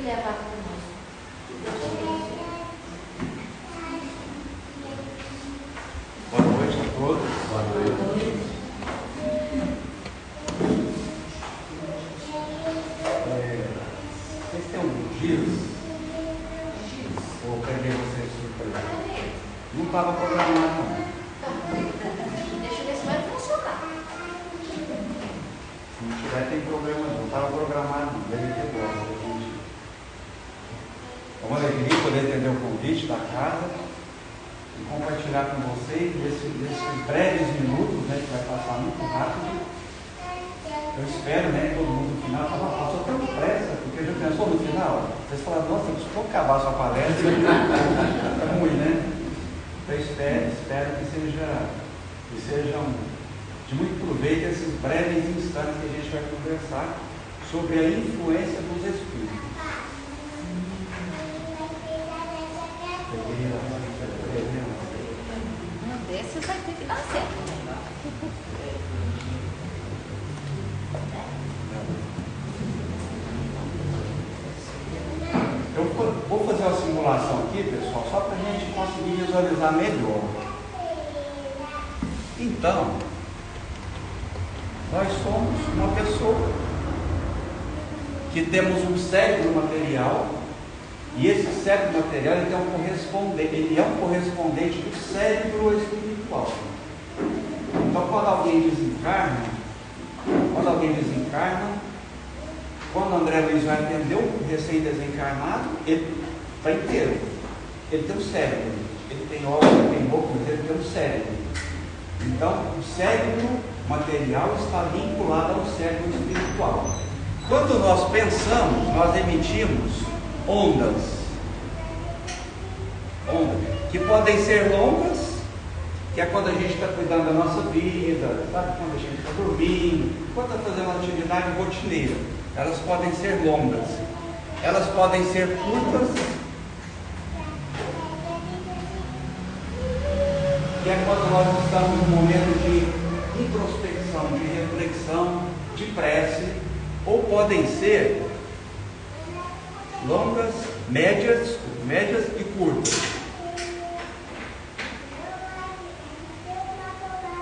e levar para nós. Boa noite a todos. Boa noite. Vocês têm alguns dias? Ou peguei vocês de surpresa? Não estava programado, não. Deixa eu ver se vai funcionar. Se não tiver, tem problema não. Não estava programado, não. Deve ter gosto. É uma alegria poder atender o convite da casa e compartilhar com vocês nesses breves minutos, né, que vai passar muito rápido. Eu espero, né, que todo mundo no final fala, passou tão pressa, porque já pensou no final? Vocês falam, nossa, eu preciso acabar a sua palestra. É ruim, né? Então espero que sejam de muito proveito esses breves instantes que a gente vai conversar sobre a influência dos espíritos. Desse vai ter que dar certo. Eu vou fazer uma simulação aqui, pessoal, só para a gente conseguir visualizar melhor. Então, nós somos uma pessoa que temos um cérebro material, e esse cérebro material ele é um correspondente do cérebro espiritual. Então, quando alguém desencarna, quando André Luiz vai atender o recém-desencarnado, ele está inteiro. Ele tem o cérebro, ele tem órgão, ele tem boca, mas ele tem o cérebro. Então, o cérebro material está vinculado ao cérebro espiritual. Quando nós pensamos, nós emitimos ondas que podem ser longas, que é quando a gente está cuidando da nossa vida, sabe? Quando a gente está dormindo, quando está fazendo uma atividade rotineira. Elas podem ser longas, elas podem ser curtas, que é quando nós estamos num momento de introspecção, de reflexão, de prece, ou podem ser longas, médias e curtas.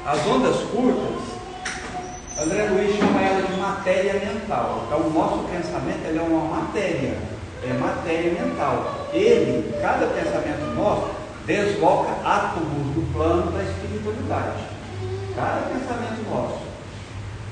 As ondas curtas, André Luiz chama ela de matéria mental. Então, o nosso pensamento ele é uma matéria, é matéria mental. Cada pensamento nosso, desloca átomos do plano da espiritualidade. Cada pensamento nosso.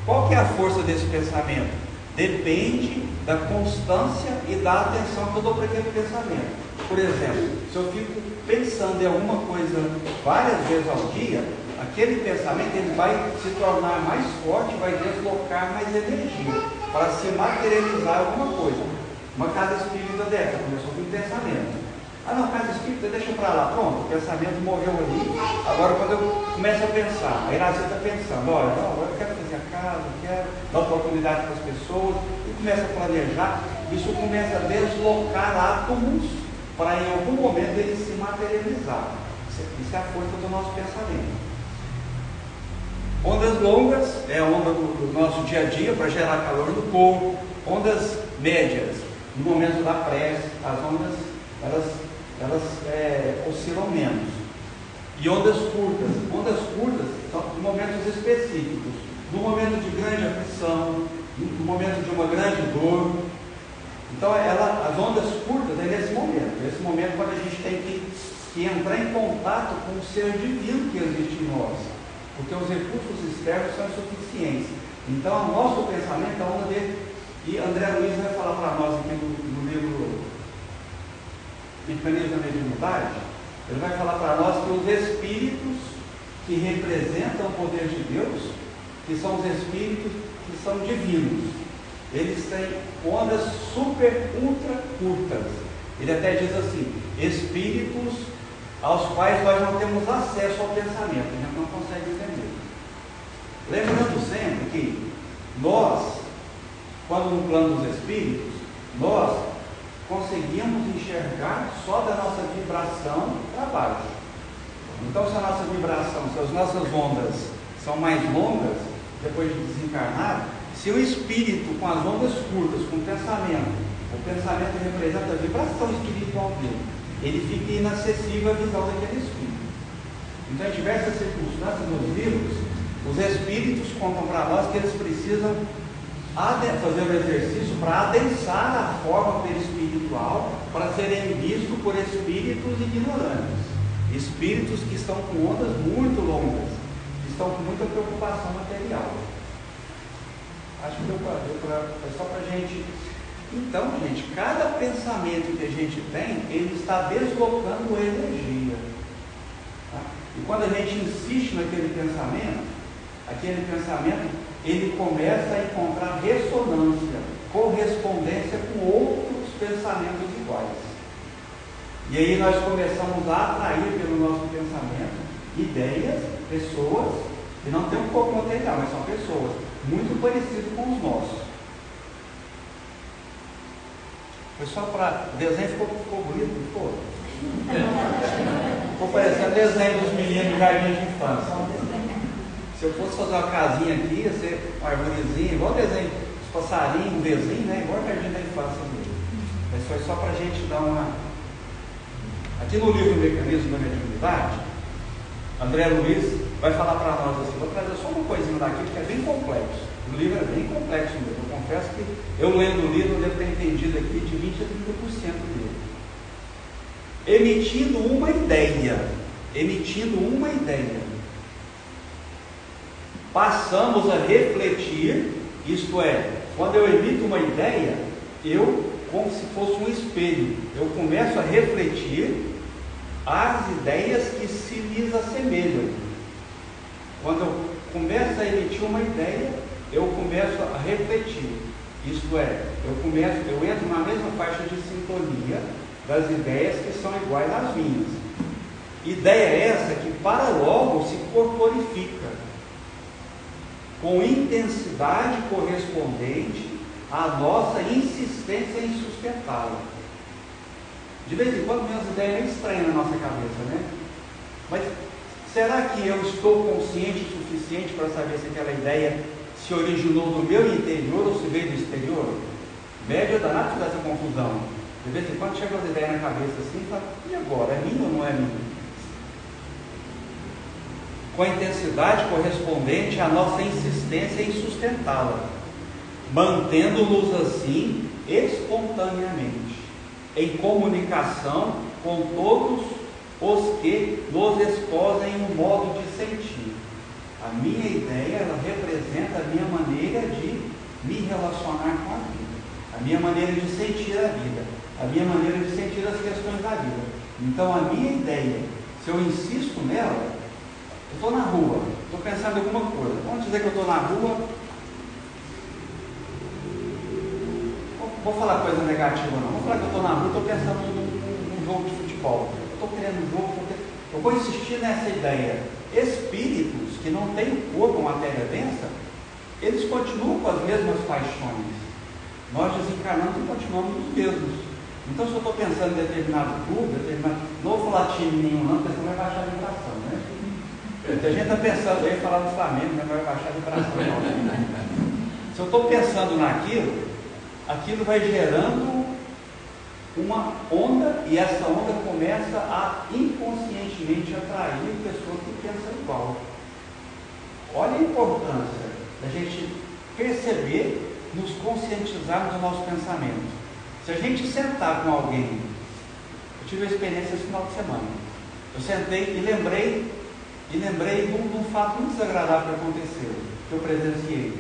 Qual que é a força desse pensamento? Depende da constância e da atenção que eu dou para aquele pensamento. Por exemplo, se eu fico pensando em alguma coisa várias vezes ao dia, aquele pensamento ele vai se tornar mais forte, vai deslocar mais energia para se materializar alguma coisa. Uma casa espírita dessa começou com um pensamento. Ah não, casa espírita, deixa para lá, pronto, o pensamento morreu ali. Agora quando eu começo a pensar, aí você está pensando, olha, agora eu quero fazer a casa, eu quero dar oportunidade para as pessoas, e começa a planejar, isso começa a deslocar átomos para em algum momento ele se materializar. Isso é a força do nosso pensamento. Ondas longas é a onda do nosso dia a dia para gerar calor no corpo. Ondas médias, no momento da prece, as ondas elas oscilam menos. E ondas curtas são momentos específicos, no momento de grande aflição, no momento de uma grande dor. Então as ondas curtas é nesse momento quando a gente tem que entrar em contato com o ser divino que existe em nós, porque os recursos externos são insuficientes. Então o nosso pensamento é a onda dele. E André Luiz vai falar para nós aqui no livro Mecanismo da Mediunidade, ele vai falar para nós que os espíritos que representam o poder de Deus, que são os espíritos que são divinos, eles têm ondas super, ultra curtas. Ele até diz assim, espíritos aos quais nós não temos acesso ao pensamento, a gente não consegue entender. Lembrando sempre que nós, quando no plano dos espíritos, nós conseguimos enxergar só da nossa vibração para baixo. Então, se a nossa vibração, se as nossas ondas são mais longas, depois de desencarnar, se o espírito com as ondas curtas, com o pensamento, O pensamento representa a vibração espiritual dele. Ele fica inacessível à visão daquele espírito. Então, em diversas circunstâncias nos livros, os espíritos contam para nós que eles precisam fazer um exercício para adensar a forma perispiritual para serem vistos por espíritos ignorantes, espíritos que estão com ondas muito longas, que estão com muita preocupação material. Acho que é só para a gente. Então, gente, cada pensamento que a gente tem, ele está deslocando energia. Tá? E quando a gente insiste naquele pensamento, ele começa a encontrar ressonância, correspondência com outros pensamentos iguais. E aí nós começamos a atrair pelo nosso pensamento ideias, pessoas, que não tem um corpo material, mas são pessoas muito parecidas com os nossos. Foi só para. O desenho ficou bonito, não ficou? Ficou parecendo desenho dos meninos de jardim de infância. Se eu fosse fazer uma casinha aqui, ia ser uma arvorezinha, igual desenho dos passarinhos, um desenho, né? Igual a jardim da infância mesmo. Mas foi só para a gente dar uma. Aqui no livro Mecanismo da Mediunidade, André Luiz vai falar para nós assim, vou trazer só uma coisinha daqui, que é bem complexo. O livro é bem complexo mesmo. Eu confesso que eu lendo o livro, eu devo ter entendido aqui de 20% a 30% dele. Emitindo uma ideia, passamos a refletir, isto é, quando eu emito uma ideia, eu, como se fosse um espelho, eu começo a refletir as ideias que se lhes assemelham. Quando eu começo a emitir uma ideia, eu começo a refletir, isto é, eu entro na mesma faixa de sintonia das ideias que são iguais às minhas. Ideia essa que para logo se corporifica, com intensidade correspondente à nossa insistência em sustentá-la. De vez em quando vem umas ideias meio estranhas na nossa cabeça, né? Mas será que eu estou consciente o suficiente para saber se aquela ideia se originou do meu interior ou se veio do exterior? Média danada dessa confusão. De vez em quando chega umas ideias na cabeça assim e fala, e agora? É minha ou não é minha? Com a intensidade correspondente à nossa insistência em sustentá-la, mantendo-nos assim espontaneamente, em comunicação com todos os que nos exposem um modo de sentir. A minha ideia, ela representa a minha maneira de me relacionar com a vida, a minha maneira de sentir a vida, a minha maneira de sentir as questões da vida. Então a minha ideia, se eu insisto nela, eu estou na rua, estou pensando em alguma coisa. Vamos dizer que eu estou na rua. Vou falar coisa negativa não. Vou falar que eu estou na rua, estou pensando num jogo de futebol. Eu estou querendo um jogo, eu vou insistir nessa ideia. Espíritos que não têm o corpo, matéria densa, eles continuam com as mesmas paixões. Nós desencarnamos e continuamos os mesmos. Então, se eu estou pensando em determinado clube, não vou falar time nenhum não, porque senão vai baixar a vibração, né? A gente está pensando, eu ia falar do Flamengo, mas vai baixar a vibração. Se eu estou pensando naquilo, aquilo vai gerando uma onda, e essa onda começa a inconscientemente atrair pessoas que pensam igual. Olha a importância da gente perceber, nos conscientizarmos do nosso pensamento. Se a gente sentar com alguém, eu tive uma experiência esse final de semana, eu sentei e lembrei de um fato muito desagradável que aconteceu, que eu presenciei.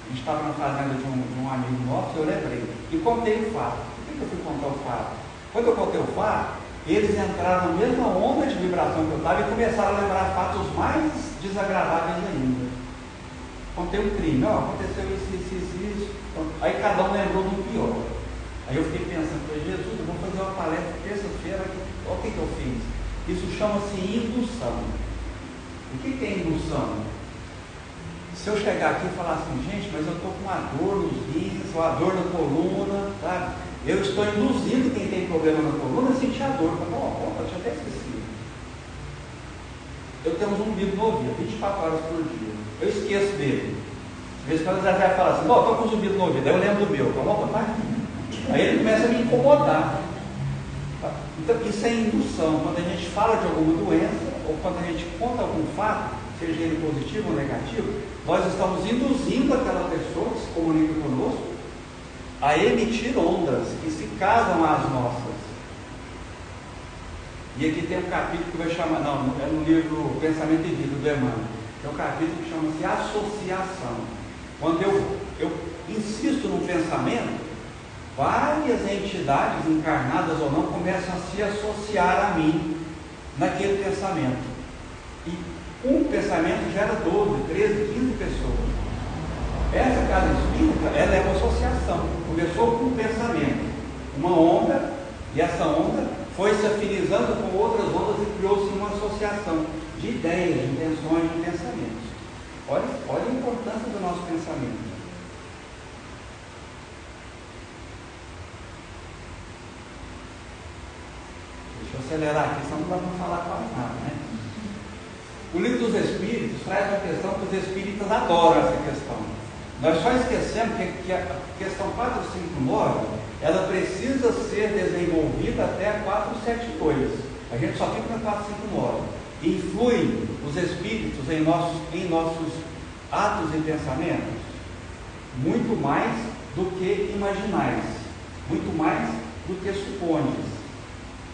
A gente estava na fazenda de um amigo nosso, eu lembrei, e contei o fato. Por que eu fui contar o fato? Quando eu contei o fato, eles entraram na mesma onda de vibração que eu estava e começaram a lembrar fatos mais desagradáveis ainda. Contei um crime, aconteceu isso. Aí cada um lembrou do pior. Aí eu fiquei pensando, Jesus, eu vou fazer uma palestra terça-feira, olha o que eu fiz. Isso chama-se indução. O que é indução? Se eu chegar aqui e falar assim, gente, mas eu estou com uma dor nos rins, ou a dor na coluna, sabe? Eu estou induzindo quem tem problema na coluna a sentir a dor. Eu tinha até esquecido. Eu tenho um zumbido no ouvido, 24 horas por dia. Eu esqueço dele. Às vezes quando eles já falam assim, estou com um zumbido no ouvido, aí eu lembro do meu. Opa, tá aqui. Aí ele começa a me incomodar. Então, isso é indução. Quando a gente fala de alguma doença, ou quando a gente conta algum fato, seja ele positivo ou negativo, nós estamos induzindo aquela pessoa que se comunica conosco a emitir ondas que se casam às nossas. E aqui tem um capítulo que vai chamar, não, é no livro Pensamento e Vida, do Emmanuel. Tem um capítulo que chama-se Associação. Quando eu insisto no pensamento, várias entidades, encarnadas ou não, começam a se associar a mim naquele pensamento. E um pensamento gera 12, 13, 15 pessoas. Essa casa espírita, ela é uma associação. Começou com um pensamento, uma onda, e essa onda foi se afinizando com outras ondas e criou-se uma associação de ideias, de intenções, de pensamentos. Olha a importância do nosso pensamento. Deixa eu acelerar aqui, senão não dá para falar quase nada, né? O Livro dos Espíritos traz uma questão que os espíritas adoram essa questão. Nós só esquecemos que a questão 459, ela precisa ser desenvolvida até a 472. A gente só fica na 459. Influem os espíritos em nossos atos e pensamentos? Muito mais do que imaginais, muito mais do que supondes.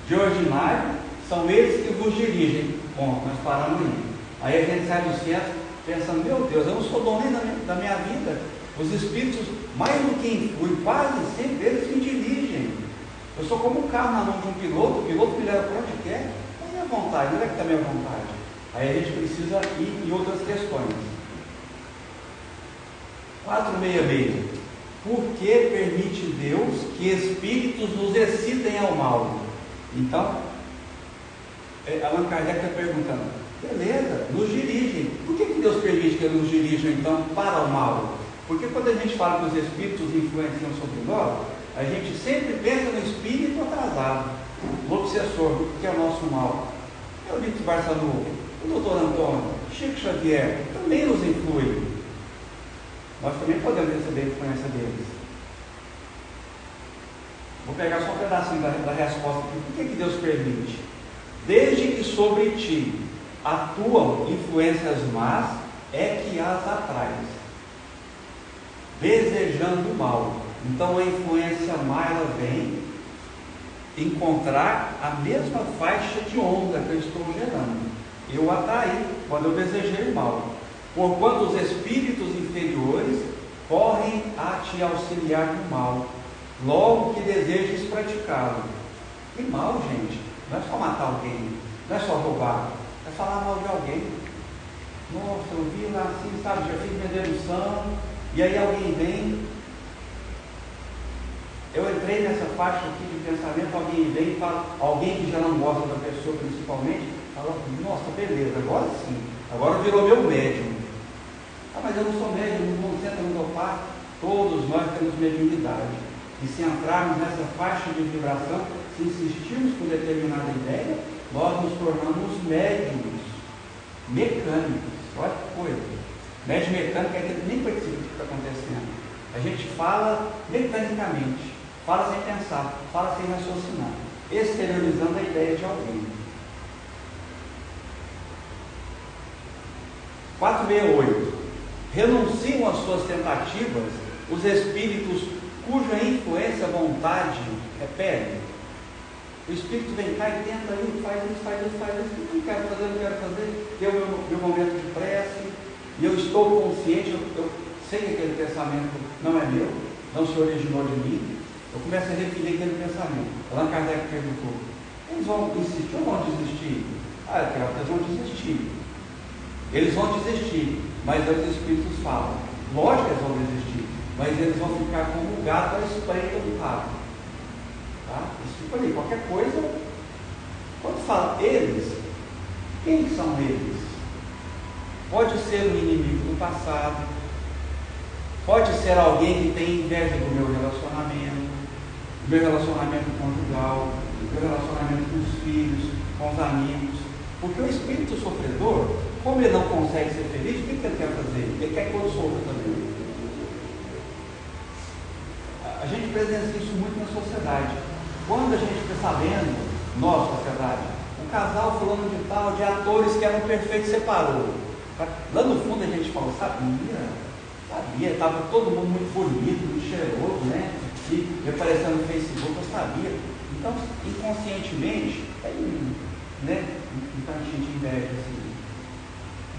De ordinário, são eles que vos dirigem. Bom, nós paramos aí. Aí a gente sai do centro pensando, meu Deus, eu não sou dono nem da minha vida. Os espíritos, mais do que influem, quase sempre eles me dirigem. Eu sou como um carro na mão de um piloto, o piloto me leva para onde quer. Mas é a vontade, onde é que está a minha vontade? Aí a gente precisa ir em outras questões. 466. Por que permite Deus que espíritos nos excitem ao mal? Então, Allan Kardec está perguntando, beleza, nos dirigem. Por que Deus permite que eles nos dirijam, então, para o mal? Porque quando a gente fala que os espíritos influenciam sobre nós, a gente sempre pensa no espírito atrasado, no obsessor, que é o nosso mal. Eulito Barçanu, o doutor Antônio, Chico Xavier, também nos influem. Nós também podemos receber a influência deles. Vou pegar só um pedacinho da resposta aqui. Por que Deus permite? Desde que sobre ti atuam influências más, é que as atrais, desejando o mal. Então a influência má, ela vem encontrar a mesma faixa de onda que eu estou gerando. Eu atraí quando eu desejei o mal. Porquanto os espíritos inferiores correm a te auxiliar no mal, logo que desejes praticá-lo. E mal, gente, não é só matar alguém, não é só roubar, é falar mal de alguém. Nossa, eu vi lá assim, sabe, já fiz minha dedução, e aí alguém vem. Eu entrei nessa faixa aqui de pensamento, alguém vem e fala, alguém que já não gosta da pessoa principalmente, fala, nossa, beleza, agora sim, agora virou meu médium. Ah, mas eu não sou médium, não senta no meu par. Todos nós temos mediunidade. E se entrarmos nessa faixa de vibração, se insistirmos com determinada ideia, nós nos tornamos médiums mecânicos. Olha que coisa. Médium mecânico é aquele que nem participa do que está acontecendo. A gente fala mecanicamente, fala sem pensar, fala sem raciocinar, exteriorizando a ideia de alguém. 468. Renunciam às suas tentativas os espíritos cuja influência, vontade repele. O espírito vem cá e tenta isso, faz isso, faz isso, faz isso. Não quero fazer, tem o meu momento de prece, e eu estou consciente, eu sei que aquele pensamento não é meu, não se originou de mim. Eu começo a referir aquele pensamento. Allan Kardec perguntou, eles vão insistir ou vão desistir? Ah, eles vão desistir. Eles vão desistir, mas os espíritos falam, lógico que eles vão desistir, mas eles vão ficar como o gato à espreita do rato. Tá? Isso fica ali, qualquer coisa. Quando fala eles, quem são eles? Pode ser um inimigo do passado, pode ser alguém que tem inveja do meu relacionamento conjugal, do meu relacionamento com os filhos, com os amigos. Porque o espírito sofredor, como ele não consegue ser feliz, o que ele quer fazer? Ele quer que eu sofra também. A gente presencia isso muito na sociedade. Quando a gente fica sabendo, nossa sociedade, o casal fulano de tal, de atores que eram perfeitos, separou. Lá no fundo a gente falou, sabia, estava todo mundo muito bonito, muito cheiroso, né? E aparecendo no Facebook, eu sabia. Então, inconscientemente, né? Então a gente inveja assim.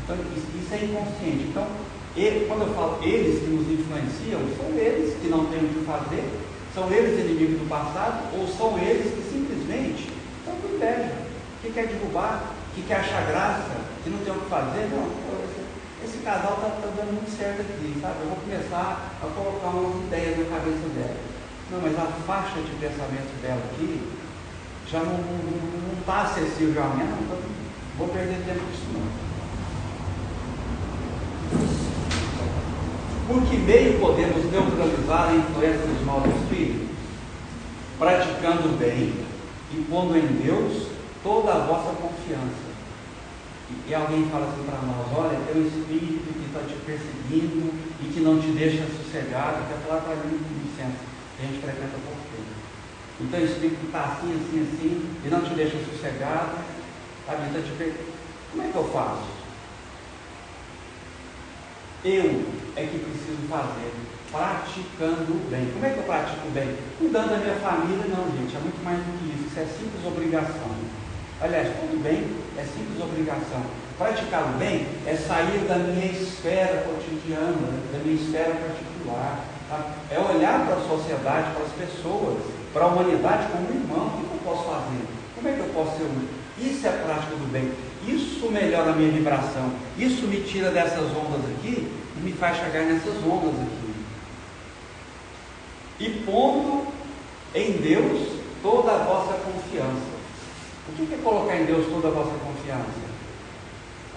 Então, isso é inconsciente. Então, quando eu falo eles que nos influenciam, são eles que não têm o que fazer, são eles inimigos do passado, ou são eles que simplesmente estão com inveja, que quer derrubar, que quer achar graça, que não tem o que fazer. Não, esse casal está dando muito certo aqui, sabe? Eu vou começar a colocar umas ideias na cabeça dela. Não, mas a faixa de pensamento dela aqui já não está acessível a mim, não vou perder tempo com isso não. Por que meio podemos neutralizar a influência dos maus espíritos? Praticando o bem e pondo em Deus toda a vossa confiança. E alguém fala assim para nós, olha, tem um espírito que está te perseguindo e que não te deixa sossegado, quer falar para mim com licença, a gente frequenta pouco tempo. Então o espírito está assim, assim, assim, e não te deixa sossegado, sabe? Então te perseguindo. Como é que eu faço? Eu é que preciso fazer, praticando o bem. Como é que eu pratico o bem? Cuidando da minha família, não, gente, é muito mais do que isso é simples obrigação. Aliás, tudo bem é simples obrigação. Praticar o bem é sair da minha esfera cotidiana, da minha esfera particular. Tá? É olhar para a sociedade, para as pessoas, para a humanidade como irmão. O que eu posso fazer? Como é que eu posso ser um? Isso é a prática do bem. Isso melhora a minha vibração. Isso me tira dessas ondas aqui e me faz chegar nessas ondas aqui. E pondo em Deus toda a vossa confiança. O que é colocar em Deus toda a vossa confiança?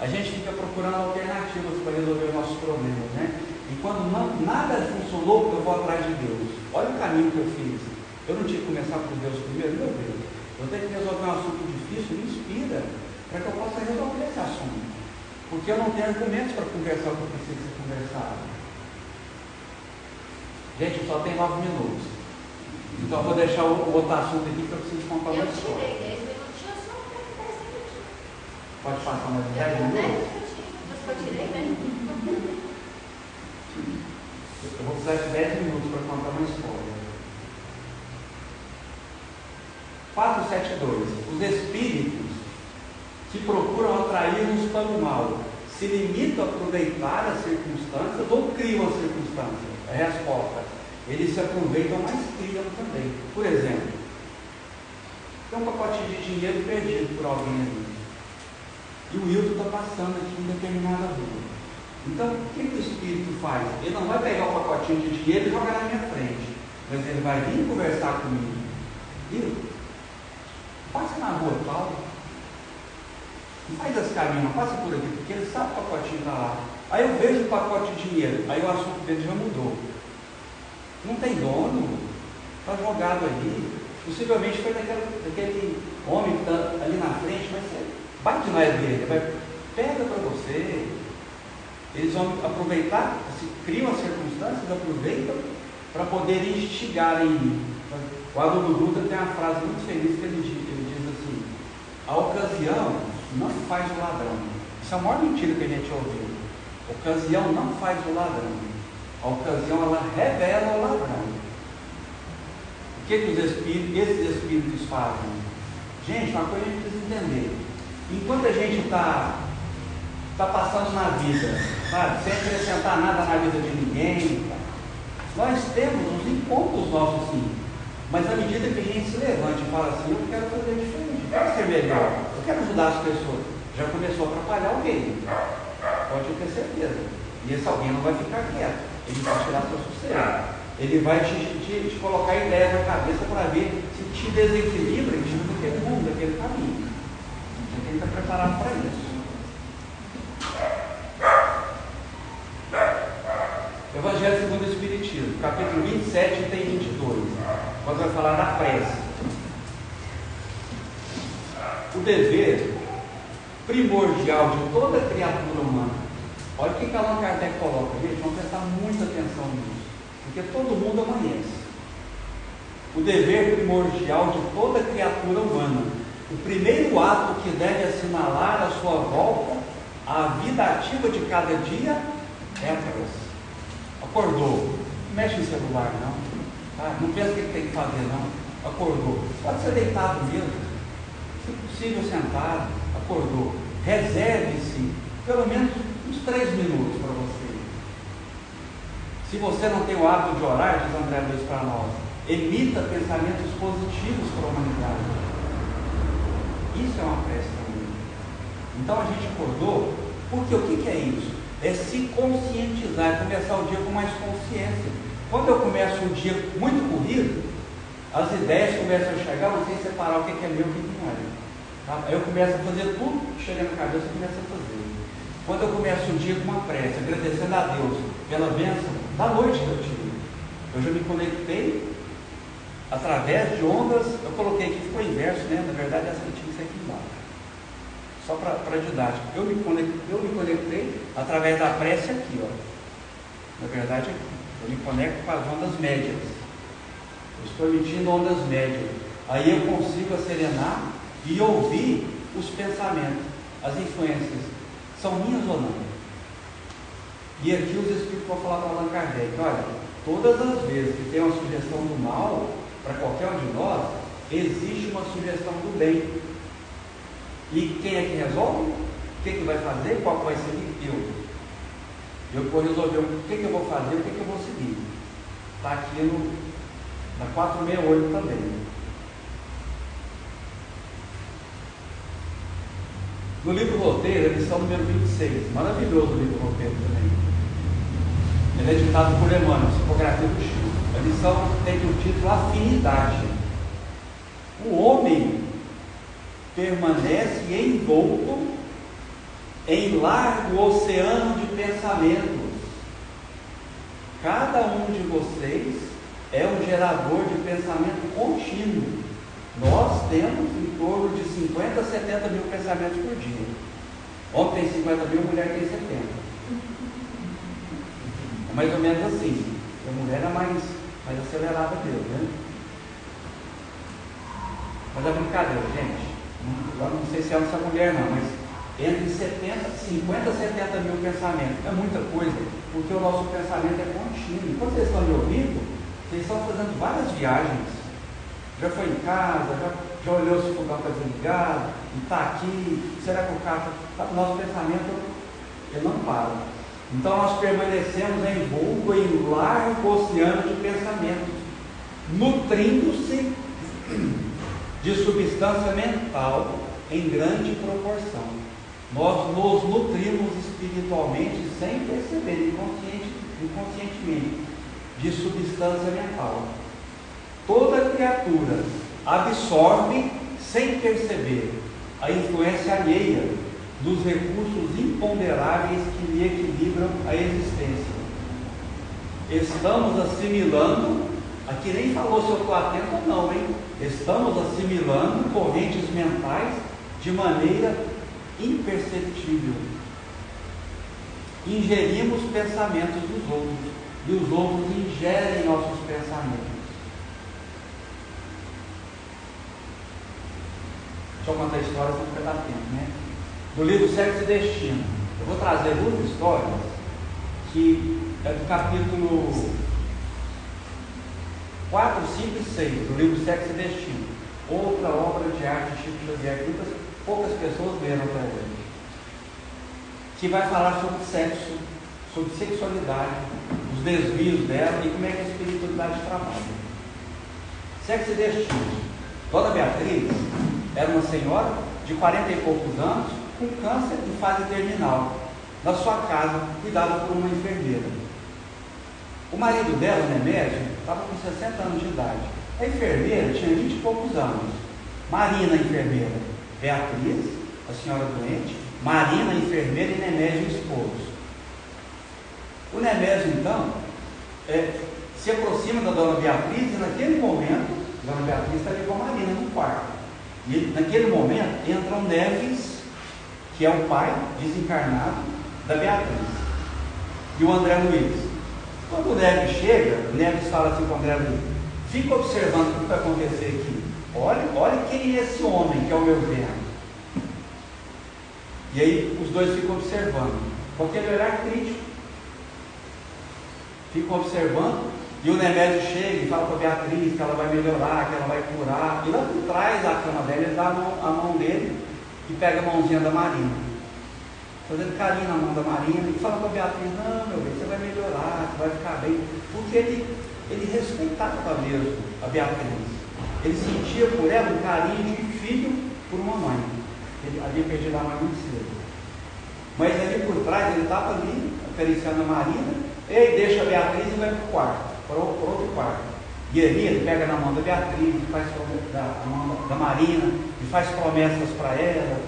A gente fica procurando alternativas para resolver os nossos problemas, né? E quando nada funcionou, eu vou atrás de Deus. Olha o caminho que eu fiz. Eu não tinha que começar por Deus primeiro, meu Deus. Eu tenho que resolver um assunto difícil, me inspira, para que eu possa resolver esse assunto. Porque eu não tenho argumentos para conversar o que precisa ser conversado. Gente, só tem 9 minutos. Então eu vou deixar o outro assunto aqui que eu preciso contar uma história. Eu tirei 10 minutinhos só para 10 minutinhos. Pode passar mais 10 minutos? Mas eu tirei, né? Eu vou precisar de 10 minutos para contar uma história. 472. Os espíritos que procuram atrair-nos para o mal se limitam a aproveitar as circunstâncias ou criam as circunstâncias? A resposta: eles se aproveitam, mas criam também. Por exemplo, tem um pacotinho de dinheiro perdido por alguém ali. E o Wilton está passando aqui em determinada rua. Então, o que o espírito faz? Ele não vai pegar o pacotinho de dinheiro e jogar na minha frente, mas ele vai vir conversar comigo. Wilton, passa na rua tal, não faz esse caminho, não passa por aqui, porque ele sabe que o pacotinho está lá. Aí eu vejo o pacote de dinheiro, aí o assunto dele já mudou. Não tem dono, está jogado ali. Possivelmente foi daquele homem que está ali na frente, mas você bate na dele, vai, pega para você. Eles vão aproveitar, se criam as circunstâncias, aproveitam para poder instigar em mim. O Haroldo Dutra tem uma frase muito feliz que ele diz assim: a ocasião não faz o ladrão. Isso é a maior mentira que a gente ouviu. A ocasião não faz o ladrão. A ocasião, ela revela o ladrão. O que esses espíritos fazem? Gente, uma coisa a gente precisa entender. Enquanto a gente está passando na vida, sabe, sem acrescentar nada na vida de ninguém, nós temos uns encontros nossos sim. Mas à medida que a gente se levante e fala assim, eu quero fazer diferente, eu quero ser melhor, eu quero ajudar as pessoas, já começou a atrapalhar alguém. Pode ter certeza. E esse alguém não vai ficar quieto. Ele vai tirar seu sossego. Ele vai te colocar ideias na cabeça para ver se te desequilibra e tira daquele mundo, daquele caminho. Você tem que estar preparado para isso. Evangelho segundo o Espiritismo, capítulo 27, item 22. Quando vai falar da prece. O dever primordial de toda criatura humana. Olha o que Allan Kardec coloca, gente, vamos prestar muita atenção nisso. Porque todo mundo amanhece. o dever primordial de toda criatura humana. O primeiro ato que deve assinalar a sua volta à vida ativa de cada dia é a prece. Acordou, não mexe no celular não, tá? Não pensa o que tem que fazer não. Acordou, pode ser deitado mesmo, se possível sentado. Acordou, reserve-se pelo menos uns 3 minutos para você. Se você não tem o hábito de orar, diz André Luiz para nós, emita pensamentos positivos para a humanidade. Isso é uma prece também. Então a gente acordou, porque o que é isso? É se conscientizar, é começar o dia com mais consciência. Quando eu começo o dia muito corrido, as ideias começam a chegar, eu não sei separar o que é meu e o que não é. Tá? Aí eu começo a fazer tudo que chega na cabeça, eu começo a fazer. Quando eu começo o dia com uma prece, agradecendo a Deus pela bênção da noite que eu tive, eu já me conectei através de ondas. Eu coloquei aqui, ficou inverso, né? Na verdade, essa que tinha que ser aqui embaixo. Só para didática. Eu me conectei através da prece aqui, ó. Na verdade, aqui. Eu me conecto com as ondas médias. Eu estou emitindo ondas médias. Aí eu consigo acerenar e ouvir os pensamentos, as influências. São minhas ou não? E aqui os Espíritos vão falar para Allan Kardec: olha, todas as vezes que tem uma sugestão do mal para qualquer um de nós, existe uma sugestão do bem. E quem é que resolve? O que vai fazer? Qual vai seguir? Eu vou resolver o que eu vou fazer, o que eu vou seguir. Está aqui na 468 também. No livro Roteiro, a lição número 26, maravilhoso o livro Roteiro também. Ele é ditado por Emmanuel, psicografia do Chico. A lição tem o título Afinidade. O homem permanece envolto em largo oceano de pensamentos. Cada um de vocês é um gerador de pensamento contínuo. Nós temos em torno de 50 a 70 mil pensamentos por dia. Homem tem 50 mil, mulher tem 70. É mais ou menos assim. A mulher é mais acelerada Deus, né? Mas é brincadeira, gente. Eu não sei se é essa mulher não, mas entre 50 a 70 mil pensamentos. É muita coisa, porque o nosso pensamento é contínuo. Quando vocês estão me ouvindo, vocês estão fazendo várias viagens. Já foi em casa, já olhou se o fogão está desligado, e está aqui, será que o carro está... O nosso pensamento, ele não para. Então nós permanecemos envolto em largo oceano de pensamentos, nutrindo-se de substância mental em grande proporção. Nós nos nutrimos espiritualmente sem perceber, inconscientemente, de substância mental. Toda criatura absorve sem perceber a influência alheia dos recursos imponderáveis que lhe equilibram a existência. Estamos assimilando, aqui nem falou se eu estou atento ou não, hein? Estamos assimilando correntes mentais de maneira imperceptível. Ingerimos pensamentos dos outros e os outros ingerem nossos pensamentos. Deixa eu contar a história, senão fica dar tempo, né? Do livro Sexo e Destino. Eu vou trazer 2 histórias que é do capítulo 4, 5 e 6 do livro Sexo e Destino. Outra obra de arte de Chico Xavier que poucas pessoas leram até hoje. Que vai falar sobre sexo, sobre sexualidade, os desvios dela e como é que a espiritualidade trabalha. Sexo e Destino. Dona Beatriz era uma senhora de 40 e poucos anos, com câncer em fase terminal. Na sua casa, cuidada por uma enfermeira. O marido dela, Nemésio, estava com 60 anos de idade. A enfermeira tinha 20 e poucos anos. Marina, a enfermeira. Beatriz, a senhora doente. Marina, a enfermeira, e Nemésio, o esposo. O Nemésio, então, se aproxima da Dona Beatriz e naquele momento, Dona Beatriz está ali com a Marina no quarto. E naquele momento entra o Neves, que é o pai desencarnado da Beatriz, e o André Luiz. Quando o Neves chega, o Neves fala assim com o André Luiz: fica observando o que vai acontecer aqui. Olha quem é esse homem que é o meu genro. E aí os dois ficam observando, com aquele olhar crítico. Ficam observando, e o Nemédio chega e fala para a Beatriz que ela vai melhorar, que ela vai curar. E lá por trás da cama dela, ele dá a mão dele e pega a mãozinha da Marina, fazendo carinho na mão da Marina, e fala para a Beatriz: não, meu bem, você vai melhorar, você vai ficar bem. Porque ele respeitava mesmo a Beatriz. Ele sentia por ela um carinho de filho por uma mãe. Ele havia perdido a mãe muito cedo. Mas ali por trás, ele estava ali, acariciando a Marina, e aí deixa a Beatriz e vai para o quarto, para outro quarto. E ali ele pega na mão da Beatriz, faz da mão da Marina, e faz promessas para ela.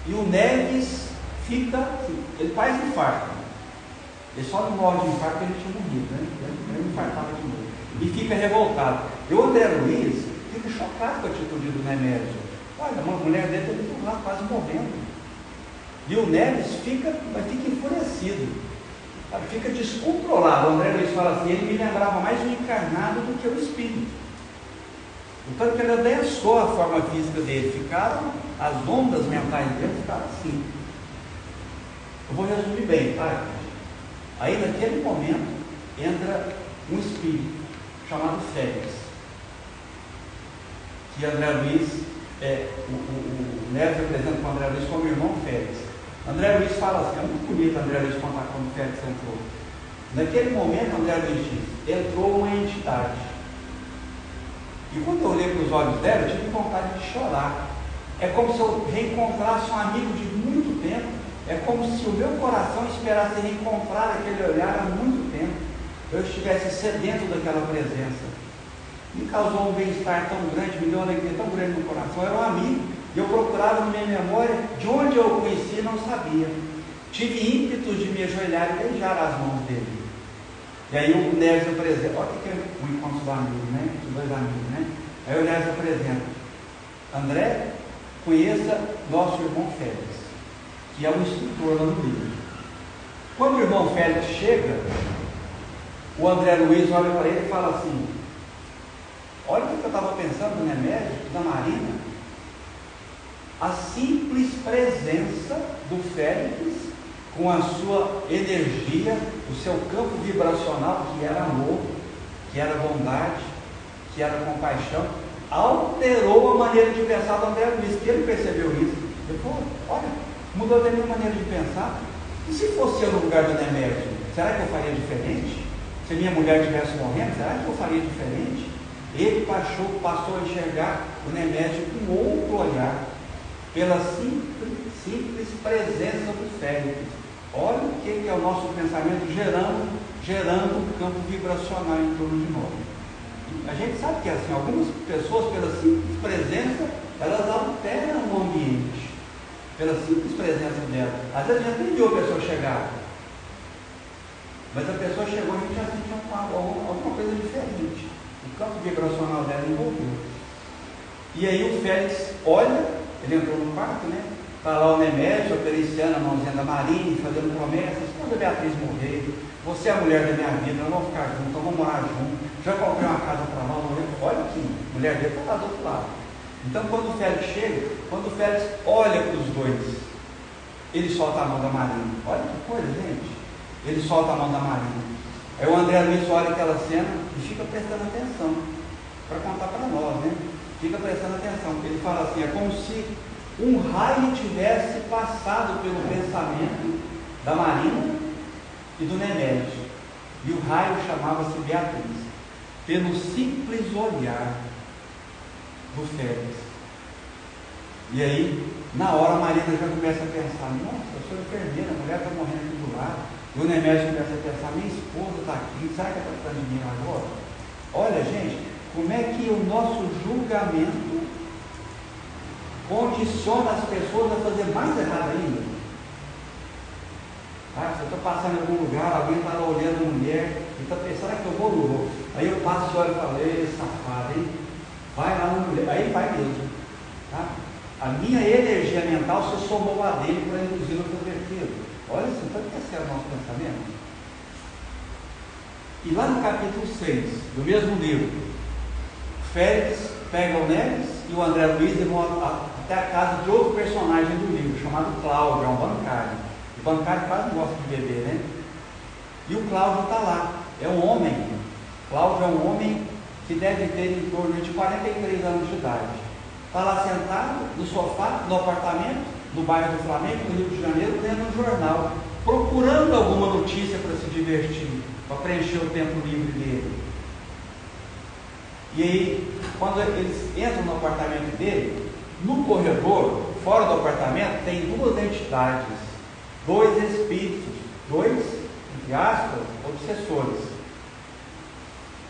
E o Neves fica, ele faz infarto. Ele só não morre de infarto porque ele tinha morrido, né? Ele infartava de novo. E fica revoltado. E o André Luiz fica chocado com a atitude do Nemésio. Olha, uma mulher dele está lá quase morrendo. E o Neves fica enfurecido, sabe? Fica descontrolado. O André Luiz fala assim: ele me lembrava mais o encarnado do que o espírito. Então ele abençoou a forma física dele, as ondas mentais dele ficaram assim. Eu vou resumir bem, tá? Aí naquele momento entra um espírito chamado Félix, que André Luiz, o Neves apresenta com o André Luiz como o irmão Félix. André Luiz fala assim, é muito bonito André Luiz contar como Félix entrou. Naquele momento, André Luiz diz: entrou uma entidade. E quando eu olhei para os olhos dela, eu tive vontade de chorar. É como se eu reencontrasse um amigo de muito tempo. É como se o meu coração esperasse reencontrar aquele olhar há muito tempo. Eu estivesse sedento daquela presença. Me causou um bem-estar tão grande, me deu uma alegria tão grande no coração. Era um amigo, e eu procurava na minha memória de onde eu o conhecia e não sabia. Tive ímpeto de me ajoelhar e beijar as mãos dele. E aí o Neves apresenta, olha o que é o encontro do amigo, né? Dos dois amigos, né? Aí o Neves apresenta: André, conheça nosso irmão Félix, que é um instrutor lá no livro. Quando o irmão Félix chega, o André Luiz olha para ele e fala assim: olha o que eu estava pensando, né, médico, da Marina. A simples presença do Félix, com a sua energia, o seu campo vibracional, que era amor, que era bondade, que era compaixão, alterou a maneira de pensar do André Luiz, que ele percebeu isso. Ele falou: olha, mudou a minha maneira de pensar. E se fosse eu no lugar do Nemésio, será que eu faria diferente? Se minha mulher estivesse morrendo, será que eu faria diferente? Ele passou a enxergar o Nemésio com outro olhar, pela simples presença do Félix. Olha o que é o nosso pensamento gerando um campo vibracional em torno de nós. A gente sabe que é assim, algumas pessoas, pela simples presença, elas alteram o ambiente, pela simples presença dela. Às vezes a gente nem viu a pessoa chegar, mas a pessoa chegou e a gente já sentiu alguma coisa diferente. O campo vibracional dela envolveu. E aí o Félix olha, ele entrou no quarto, né? Está lá o Nemésio acariciando a mãozinha da Marina, fazendo promessas. Quando a Beatriz morrer, você é a mulher da minha vida, nós vamos ficar juntos, nós vamos morar juntos. Já comprei uma casa para nós. Olha aqui, a mulher dele está lá do outro lado. Então, quando o Félix chega, quando o Félix olha para os dois, ele solta a mão da Marina. Olha que coisa, gente. Ele solta a mão da Marina. Aí o André Luiz olha aquela cena e fica prestando atenção, para contar para nós, né? Fica prestando atenção. Ele fala assim: é como se um raio tivesse passado pelo pensamento da Marina e do Nemésio. E o raio chamava-se Beatriz, pelo simples olhar do Félix. E aí, na hora, a Marina já começa a pensar: nossa, eu sou enfermeira, a mulher está morrendo aqui do lado. E o Nemésio começa a pensar: minha esposa está aqui, será que ela está precisando de mim agora? Olha, gente, como é que o nosso julgamento condiciona as pessoas a fazer mais errado ainda? Se eu estou passando em algum lugar, alguém está lá olhando a mulher e está pensando: será que eu vou ou não vou? Aí eu passo e olho e falo: ei, safado, hein? Vai lá uma mulher. Aí vai mesmo. Tá? A minha energia mental se somou a dele para induzir no convertido. Olha assim, sabe o que é o nosso pensamento? E lá no capítulo 6 do mesmo livro, Félix pega o Neves e o André Luiz e vão até a casa de outro personagem do livro, chamado Cláudio, é um bancário. O bancário quase não gosta de beber, né? E o Cláudio está lá, é um homem. Cláudio é um homem que deve ter em torno de 43 anos de idade. Está lá sentado no sofá, no apartamento, no bairro do Flamengo, no Rio de Janeiro, lendo um jornal, procurando alguma notícia para se divertir, para preencher o tempo livre dele. E aí, quando eles entram no apartamento dele, no corredor, fora do apartamento, tem duas entidades, dois espíritos, dois, entre aspas, obsessores.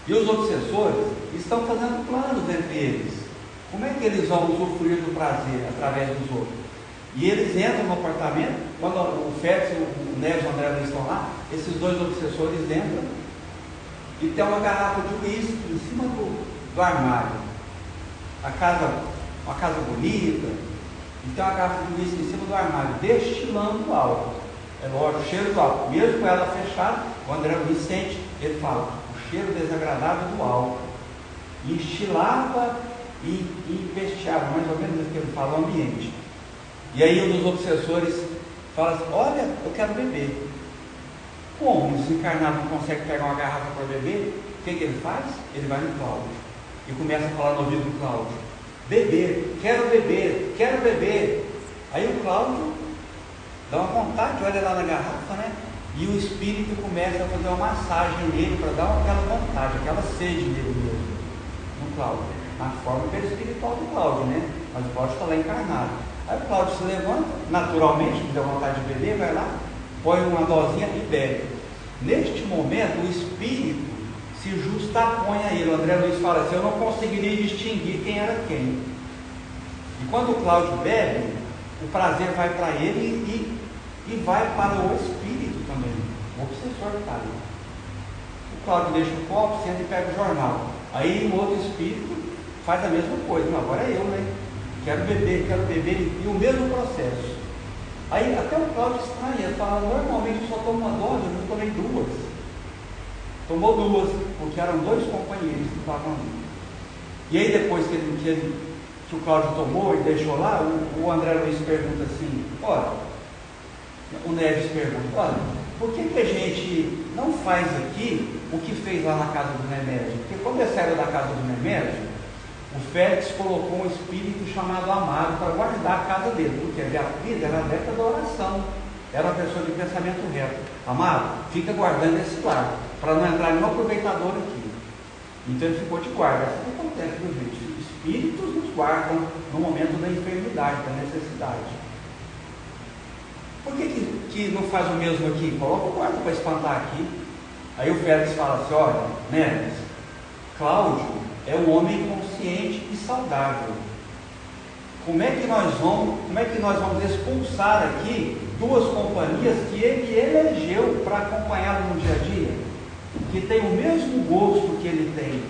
E os obsessores estão fazendo planos entre eles. Como é que eles vão usufruir do prazer através dos outros? E eles entram no apartamento, quando o Félix, o Neves e o André Luiz estão lá, esses dois obsessores entram e tem uma garrafa de uísque em cima do armário. Uma casa bonita, e tem uma garrafa de uísque em cima do armário, destilando álcool. É lógico, o cheiro do álcool. Mesmo com ela fechada, o André Luiz sente, ele fala, o cheiro desagradável do álcool. E estilava e empesteava, mais ou menos isso que ele fala, o ambiente. E aí um dos obsessores fala assim, olha, eu quero beber. Como o desencarnado não consegue pegar uma garrafa para beber, o que ele faz? Ele vai no Cláudio e começa a falar no ouvido do Cláudio, beber, quero beber. Aí o Cláudio dá uma vontade, olha lá na garrafa, né? E o espírito começa a fazer uma massagem nele para dar aquela vontade, aquela sede nele mesmo, no Cláudio, na forma perispiritual do Cláudio, né? Mas o Cláudio está lá encarnado. Aí o Cláudio se levanta, naturalmente, que dá vontade de beber, vai lá, põe uma dosinha e bebe. Neste momento, o espírito se justapõe a ele. O André Luiz fala assim, eu não conseguiria distinguir quem era quem. E quando o Cláudio bebe, o prazer vai para ele e vai para o espírito também, o obsessor que está ali. O Cláudio deixa o copo, senta e pega o jornal. Aí o outro espírito faz a mesma coisa. Não, agora é eu, né? Quero beber, e o mesmo processo. Aí até o Cláudio estranha, fala, normalmente eu só tomo uma dose, eu não tomei duas. Tomou duas, porque eram dois companheiros que estavam ali. E aí depois que o Cláudio tomou e deixou lá, o André Luiz pergunta assim, olha, o Neves pergunta, olha, por que a gente não faz aqui o que fez lá na casa do Nemédio? Porque quando eles saíram da casa do Nemédio, o Félix colocou um espírito chamado Amado para guardar a casa dele, porque a Beatriz era adepta da oração, era uma pessoa de pensamento reto. Amado, fica guardando esse lar, para não entrar nenhum aproveitador aqui. Então ele ficou de guarda. Assim que acontece, meu gente. Espíritos nos guardam no momento da enfermidade, da necessidade. Por que não faz o mesmo aqui? Coloca o guarda para espantar aqui. Aí o Félix fala assim, olha, Neves, Cláudio é um homem consciente e saudável. Como é que nós vamos expulsar aqui duas companhias que ele elegeu para acompanhá-lo no dia a dia? Que tem o mesmo gosto que ele tem,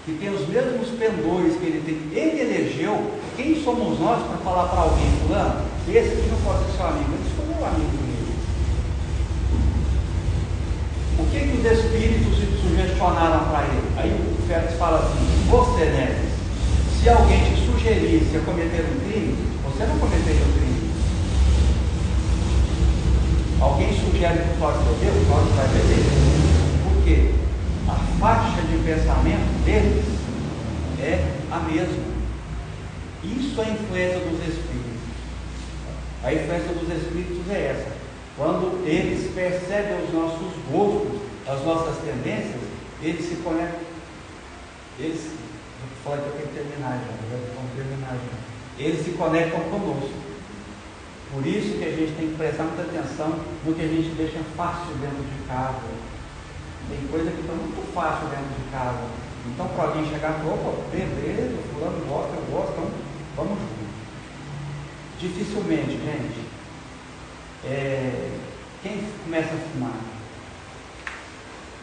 que tem os mesmos pendores que ele tem. Ele elegeu. Quem somos nós para falar para alguém, fulano, esse aqui não pode ser seu amigo? Ele escolheu o amigo dele. O que os espíritos sugestionaram para ele? Aí o Félix fala assim, você, Neves, se alguém te sugerisse a cometer um crime, você não cometeria um crime. Alguém sugere que o Cláudio beber, o Cláudio vai beber. Por quê? A faixa de pensamento deles é a mesma. Isso é a influência dos espíritos. A influência dos espíritos é essa. Quando eles percebem os nossos gostos, as nossas tendências, eles se conectam. Eles se conectam conosco. Por isso que a gente tem que prestar muita atenção no que a gente deixa fácil dentro de casa. Tem coisa que está muito fácil dentro de casa. Então, para alguém chegar e falar, opa, beleza, fulano gosta, eu gosto, então vamos junto. Dificilmente, gente, quem começa a fumar?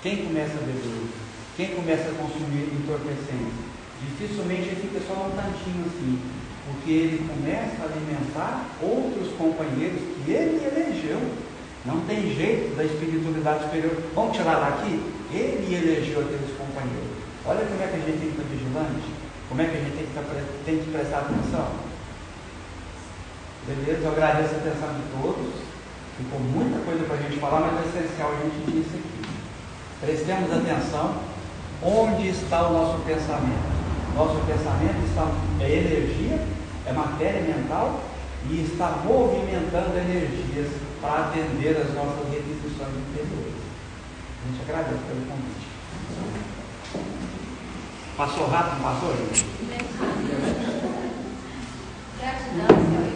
Quem começa a beber? Quem começa a consumir entorpecentes? Dificilmente ele fica só um tantinho assim, porque ele começa a alimentar outros companheiros que ele elegeu. Não tem jeito da espiritualidade superior. Vamos tirar daqui? Ele elegeu aqueles companheiros. Olha como é que a gente tem que estar vigilante. Como é que a gente tem que prestar atenção? Beleza? Eu agradeço a atenção de todos. Ficou muita coisa para a gente falar, mas é essencial a gente dizer isso aqui. Prestemos atenção onde está o nosso pensamento. Nosso pensamento é energia, é matéria mental e está movimentando energias para atender as nossas requisições interiores. A gente agradece pelo convite. Passou rápido, não passou, gente? Gratidão, Senhor.